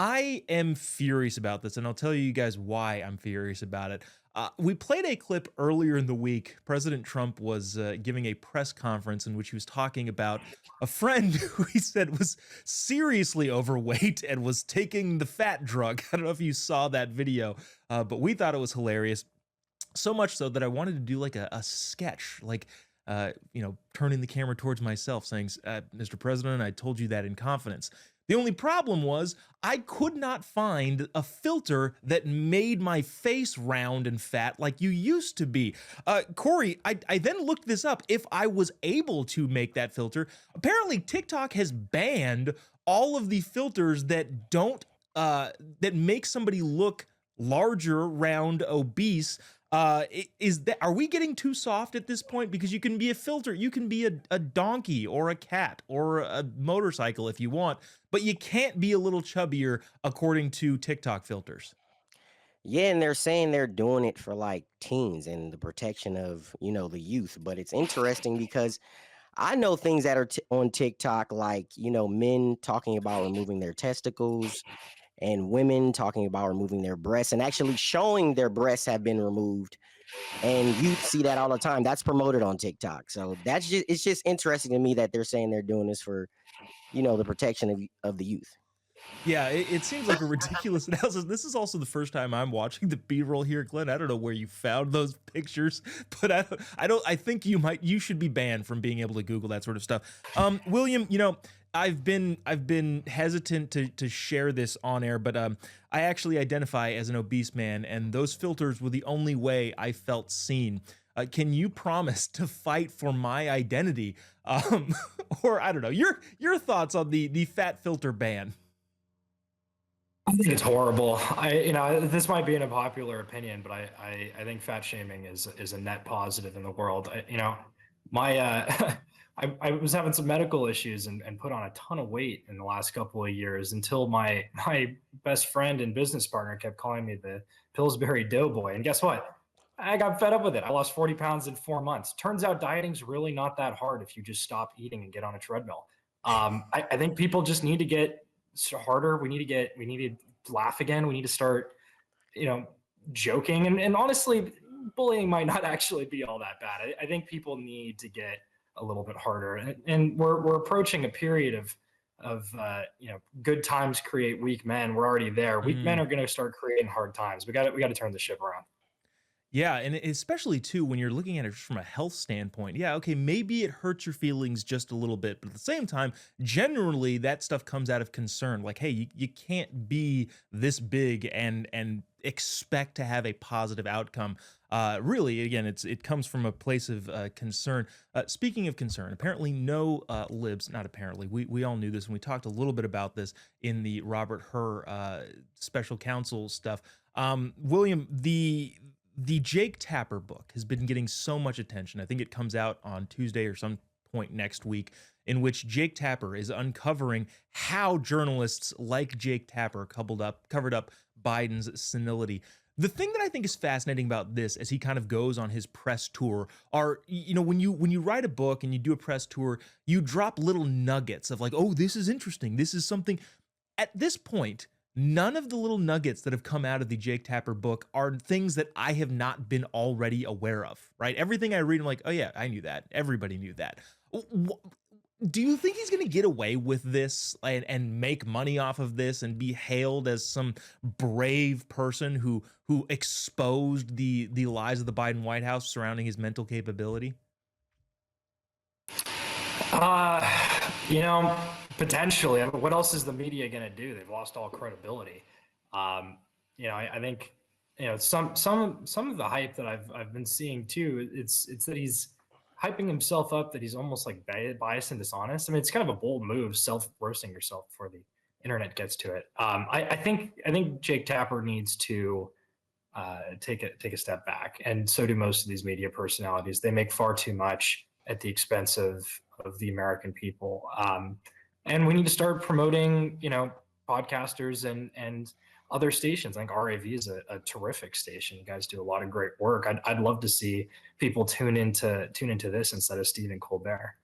I am furious about this, and I'll tell you guys why I'm furious about it. We played a clip earlier in the week. President Trump was giving a press conference in which he was talking about a friend who he said was seriously overweight and was taking the fat drug. I don't know if you saw that video, but we thought it was hilarious. So much so that I wanted to do like a sketch, like turning the camera towards myself, saying, "Mr. President, I told you that in confidence." The only problem was I could not find a filter that made my face round and fat like you used to be. Corey, I then looked this up. If I was able to make that filter, apparently TikTok has banned all of the filters that don't that make somebody look larger, round, obese. Is that, are we getting too soft at this point? Because you can be a filter, you can be a donkey or a cat or a motorcycle if you want, but you can't be a little chubbier according to TikTok filters. Yeah, and they're saying they're doing it for like teens and the protection of, the youth. But it's interesting because I know things that are on TikTok, like, men talking about removing their testicles and women talking about removing their breasts and actually showing their breasts have been removed. And youth see that all the time. That's promoted on TikTok. So it's just interesting to me that they're saying they're doing this for, the protection of the youth. Yeah, it seems like a ridiculous analysis. This is also the first time I'm watching the B-roll here, Glenn. I don't know where you found those pictures, but I think you should be banned from being able to Google that sort of stuff. William, I've been hesitant to share this on air, but I actually identify as an obese man, and those filters were the only way I felt seen. Can you promise to fight for my identity? Or I don't know, your thoughts on the fat filter ban? I think it's horrible. This might be an unpopular opinion, but I think fat shaming is a net positive in the world. My I was having some medical issues and put on a ton of weight in the last couple of years until my best friend and business partner kept calling me the Pillsbury Doughboy. And guess what? I got fed up with it. I lost 40 pounds in 4 months. Turns out dieting's really not that hard if you just stop eating and get on a treadmill. I think people just need to get harder. We need to laugh again. We need to start, you know, joking. And honestly, bullying might not actually be all that bad. I think people need to get a little bit harder. And we're approaching a period of good times create weak men. We're already there. Weak men Mm. are going to start creating hard times. We got to turn the ship around. Yeah, and especially too when you're looking at it from a health standpoint. Yeah, okay, maybe it hurts your feelings just a little bit, but at the same time, generally that stuff comes out of concern. Like, hey, you can't be this big and expect to have a positive outcome. Really, again, it comes from a place of concern. Speaking of concern, apparently no libs, not apparently, we all knew this, and we talked a little bit about this in the Robert Hur special counsel stuff. William, the Jake Tapper book has been getting so much attention. I think it comes out on Tuesday or some point next week, in which Jake Tapper is uncovering how journalists like Jake Tapper covered up Biden's senility. The thing that I think is fascinating about this as he kind of goes on his press tour are, when you write a book and you do a press tour, you drop little nuggets of like, oh, this is interesting. This is something. At this point, none of the little nuggets that have come out of the Jake Tapper book are things that I have not been already aware of, right? Everything I read, I'm like, oh yeah, I knew that. Everybody knew that. Do you think he's going to get away with this and make money off of this and be hailed as some brave person who exposed the lies of the Biden White House surrounding his mental capability? You know, potentially. I mean, what else is the media going to do? They've lost all credibility. I think some of the hype that I've been seeing too. It's that he's hyping himself up, that he's almost like biased and dishonest. I mean, it's kind of a bold move, self roasting yourself before the internet gets to it. I think Jake Tapper needs to take a step back, and so do most of these media personalities. They make far too much at the expense of the American people, and we need to start promoting, podcasters and other stations. I think RAV is a terrific station. You guys do a lot of great work. I'd love to see people tune into this instead of Stephen Colbert.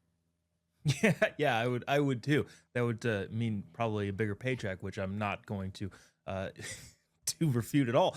Yeah, yeah, I would too. That would mean probably a bigger paycheck, which I'm not going to uh, to refute at all.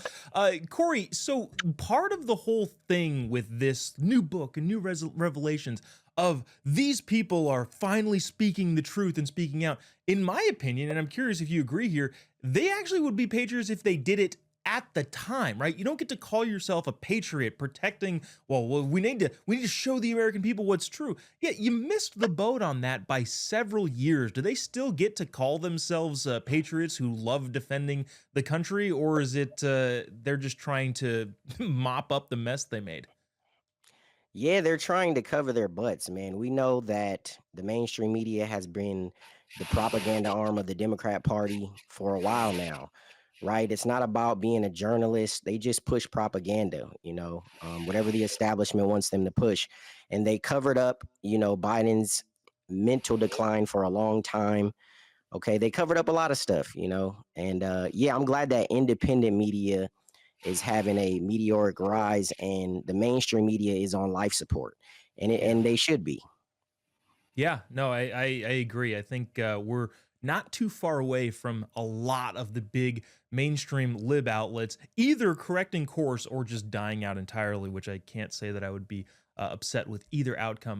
Corey, so part of the whole thing with this new book and new revelations of these people are finally speaking the truth and speaking out, in my opinion, and I'm curious if you agree here, they actually would be patriots if they did it at the time, right? You don't get to call yourself a patriot protecting, well, we need to show the American people what's true. Yeah, you missed the boat on that by several years. Do they still get to call themselves patriots who love defending the country, or is it they're just trying to mop up the mess they made? Yeah, they're trying to cover their butts, man. We know that the mainstream media has been the propaganda arm of the Democrat Party for a while now, right? It's not about being a journalist. They just push propaganda, whatever the establishment wants them to push. And they covered up, Biden's mental decline for a long time. Okay. They covered up a lot of stuff, and yeah, I'm glad that independent media is having a meteoric rise and the mainstream media is on life support, Yeah. and they should be. Yeah, no, I agree. I think we're not too far away from a lot of the big mainstream lib outlets either correcting course or just dying out entirely, which I can't say that I would be upset with either outcome.